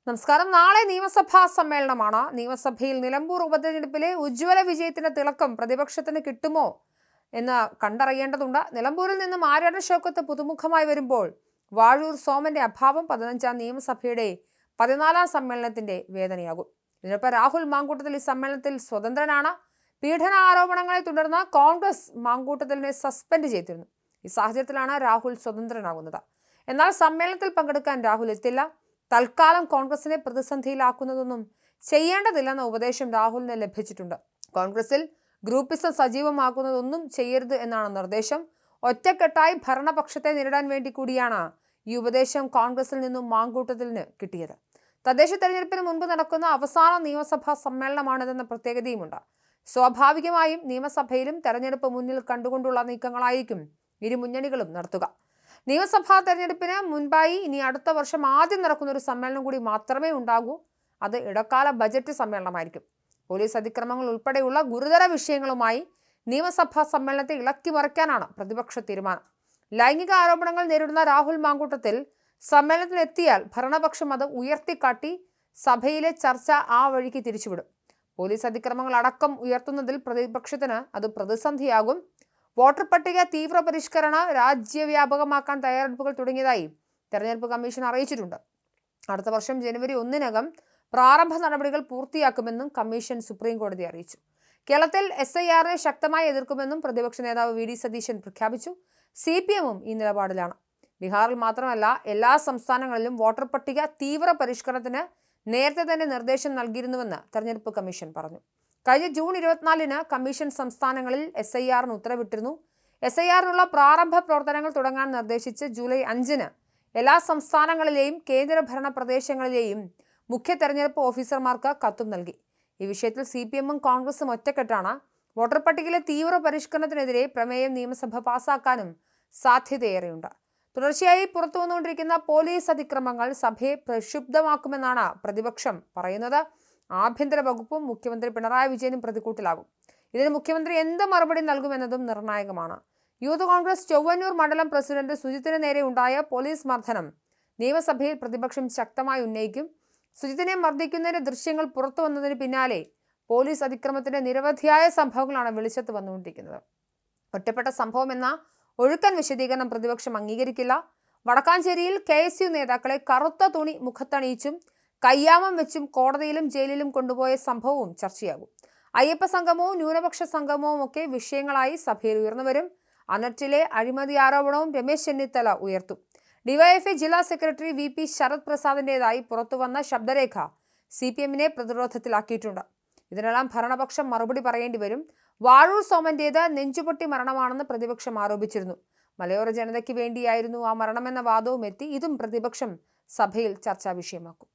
നമസ്കാരം. നാളെ നിയമസഭാ സമ്മേളനമാണ്. നിയമസഭയിൽ നിലമ്പൂർ ഉപതെരഞ്ഞെടുപ്പിലെ ഉജ്ജ്വല വിജയത്തിന്റെ തിളക്കം പ്രതിപക്ഷത്തിന് കിട്ടുമോ എന്ന് കണ്ടറിയേണ്ടതുണ്ട്. നിലമ്പൂരിൽ നിന്നും ആര്യാടൻ ഷൗക്കത്ത് പുതുമുഖമായി വരുമ്പോൾ വാഴൂർ സോമന്റെ അഭാവം 15ാം നിയമസഭയുടെ 14ാം സമ്മേളനത്തിന്റെ വേദനയാകും. ഇതിനൊപ്പം രാഹുൽ മാങ്കൂട്ടത്തിൽ ഈ സമ്മേളനത്തിൽ സ്വതന്ത്രനാണ്. പീഡന ആരോപണങ്ങളെ തുടർന്ന് കോൺഗ്രസ് മാങ്കൂട്ടത്തിലിനെ സസ്പെൻഡ് ചെയ്തിരുന്നു. ഈ സാഹചര്യത്തിലാണ് രാഹുൽ സ്വതന്ത്രനാകുന്നത്. എന്നാൽ സമ്മേളനത്തിൽ പങ്കെടുക്കാൻ രാഹുൽ എത്തില്ല. തൽക്കാലം കോൺഗ്രസിനെ പ്രതിസന്ധിയിലാക്കുന്നതൊന്നും ചെയ്യേണ്ടതില്ലെന്ന ഉപദേശം രാഹുലിന് ലഭിച്ചിട്ടുണ്ട്. കോൺഗ്രസിൽ ഗ്രൂപ്പിസം സജീവമാക്കുന്നതൊന്നും ചെയ്യരുത് എന്നാണ് നിർദ്ദേശം. ഒറ്റക്കെട്ടായി ഭരണപക്ഷത്തെ നേരിടാൻ വേണ്ടി കൂടിയാണ് ഈ ഉപദേശം കോൺഗ്രസിൽ നിന്നും മാങ്കൂട്ടത്തിലിന് കിട്ടിയത്. തദ്ദേശ തെരഞ്ഞെടുപ്പിന് മുൻപ് നടക്കുന്ന അവസാന നിയമസഭാ സമ്മേളനമാണിതെന്ന പ്രത്യേകതയുമുണ്ട്. സ്വാഭാവികമായും നിയമസഭയിലും തെരഞ്ഞെടുപ്പ് മുന്നിൽ കണ്ടുകൊണ്ടുള്ള നീക്കങ്ങളായിരിക്കും ഇരു മുന്നണികളും നടത്തുക. നിയമസഭാ തെരഞ്ഞെടുപ്പിന് മുൻപായി ഇനി അടുത്ത വർഷം ആദ്യം നടക്കുന്ന ഒരു സമ്മേളനം കൂടി മാത്രമേ ഉണ്ടാകൂ. അത് ഇടക്കാല ബജറ്റ് സമ്മേളനമായിരിക്കും. പോലീസ് അതിക്രമങ്ങൾ ഉൾപ്പെടെയുള്ള ഗുരുതര വിഷയങ്ങളുമായി നിയമസഭാ സമ്മേളനത്തെ ഇളക്കിമറിക്കാനാണ് പ്രതിപക്ഷ തീരുമാനം. ലൈംഗിക ആരോപണങ്ങൾ നേരിടുന്ന രാഹുൽ മാങ്കൂട്ടത്തിൽ സമ്മേളനത്തിലെത്തിയാൽ ഭരണപക്ഷം അത് ഉയർത്തിക്കാട്ടി സഭയിലെ ചർച്ച ആ വഴിക്ക് തിരിച്ചുവിടും. പോലീസ് അതിക്രമങ്ങൾ അടക്കം ഉയർത്തുന്നതിൽ പ്രതിപക്ഷത്തിന് അത് പ്രതിസന്ധിയാകും. വോട്ടർ പട്ടിക തീവ്ര പരിഷ്കരണ രാജ്യവ്യാപകമാക്കാൻ തയ്യാറെടുപ്പുകൾ തുടങ്ങിയതായി തെരഞ്ഞെടുപ്പ് കമ്മീഷൻ അറിയിച്ചിട്ടുണ്ട്. അടുത്ത വർഷം ജനുവരി 1-നകം പ്രാരംഭ നടപടികൾ പൂർത്തിയാക്കുമെന്നും കമ്മീഷൻ സുപ്രീം കോടതിയെ അറിയിച്ചു. കേരളത്തിൽ SIR-നെ ശക്തമായി എതിർക്കുമെന്നും പ്രതിപക്ഷ നേതാവ് VD സതീശൻ പ്രഖ്യാപിച്ചു. CPM-ഉം ഈ നിലപാടിലാണ്. ബീഹാറിൽ മാത്രമല്ല എല്ലാ സംസ്ഥാനങ്ങളിലും വോട്ടർ പട്ടിക തീവ്ര പരിഷ്കരണത്തിന് നേരത്തെ തന്നെ നിർദ്ദേശം നൽകിയിരുന്നുവെന്ന് തെരഞ്ഞെടുപ്പ് കമ്മീഷൻ പറഞ്ഞു. കഴിഞ്ഞ ജൂൺ 24-ന് കമ്മീഷൻ സംസ്ഥാനങ്ങളിൽ SIR-ന് ഉത്തരവിട്ടിരുന്നു. SIR-നുള്ള പ്രാരംഭ പ്രവർത്തനങ്ങൾ തുടങ്ങാൻ നിർദ്ദേശിച്ച് ജൂലൈ 5-ന് എല്ലാ സംസ്ഥാനങ്ങളിലെയും കേന്ദ്രഭരണ പ്രദേശങ്ങളിലെയും മുഖ്യ തെരഞ്ഞെടുപ്പ് ഓഫീസർമാർക്ക് കത്തും നൽകി. ഈ വിഷയത്തിൽ CPM-ഉം കോൺഗ്രസും ഒറ്റക്കെട്ടാണ്. വോട്ടർ പട്ടികയിലെ തീവ്ര പരിഷ്കരണത്തിനെതിരെ പ്രമേയം നിയമസഭ പാസാക്കാനും സാധ്യതയേറെയുണ്ട്. തുടർച്ചയായി പുറത്തു വന്നുകൊണ്ടിരിക്കുന്ന പോലീസ് അതിക്രമങ്ങൾ സഭയെ പ്രക്ഷുബ്ധമാക്കുമെന്നാണ് പ്രതിപക്ഷം പറയുന്നത്. ആഭ്യന്തര വകുപ്പും മുഖ്യമന്ത്രി പിണറായി വിജയനും പ്രതിക്കൂട്ടിലാകും. ഇതിന് മുഖ്യമന്ത്രി എന്ത് മറുപടി നൽകുമെന്നതും നിർണായകമാണ്. യൂത്ത് കോൺഗ്രസ് ചൊവ്വന്നൂർ മണ്ഡലം പ്രസിഡന്റ് സുജിത്തിന് നേരെ ഉണ്ടായ പോലീസ് മർദ്ദനം നിയമസഭയിൽ പ്രതിപക്ഷം ശക്തമായി ഉന്നയിക്കും. സുജിത്തിനെ മർദ്ദിക്കുന്നതിന്റെ ദൃശ്യങ്ങൾ പുറത്തു വന്നതിന് പിന്നാലെ പോലീസ് അതിക്രമത്തിന്റെ നിരവധിയായ സംഭവങ്ങളാണ് വെളിച്ചത്ത് വന്നുകൊണ്ടിരിക്കുന്നത്. ഒറ്റപ്പെട്ട സംഭവം എന്ന ഒഴുക്കൻ വിശദീകരണം പ്രതിപക്ഷം അംഗീകരിക്കില്ല. വടക്കാഞ്ചേരിയിൽ KSU നേതാക്കളെ കറുത്ത തുണി മുഖത്തണിയിച്ചും കയ്യാമം വെച്ചും കോടതിയിലും ജയിലിലും കൊണ്ടുപോയ സംഭവവും ചർച്ചയാകും. അയ്യപ്പ സംഗമവും ന്യൂനപക്ഷ സംഗമവും ഒക്കെ വിഷയങ്ങളായി സഭയിൽ ഉയർന്നുവരും. അനർട്ടിലെ അഴിമതി ആരോപണവും രമേശ് ചെന്നിത്തല ഉയർത്തും. DYFI ജില്ലാ സെക്രട്ടറി VP ശരത് പ്രസാദിന്റേതായി പുറത്തുവന്ന ശബ്ദരേഖ CPM-നെ പ്രതിരോധത്തിലാക്കിയിട്ടുണ്ട്. ഇതിനെല്ലാം ഭരണപക്ഷം മറുപടി പറയേണ്ടി വരും. വാഴൂർ സോമന്റേത് നെഞ്ചുപൊട്ടി മരണമാണെന്ന് പ്രതിപക്ഷം ആരോപിച്ചിരുന്നു. മലയോര ജനതയ്ക്ക് വേണ്ടിയായിരുന്നു ആ മരണമെന്ന വാദവും എത്തി. ഇതും പ്രതിപക്ഷം സഭയിൽ ചർച്ചാ വിഷയമാക്കും.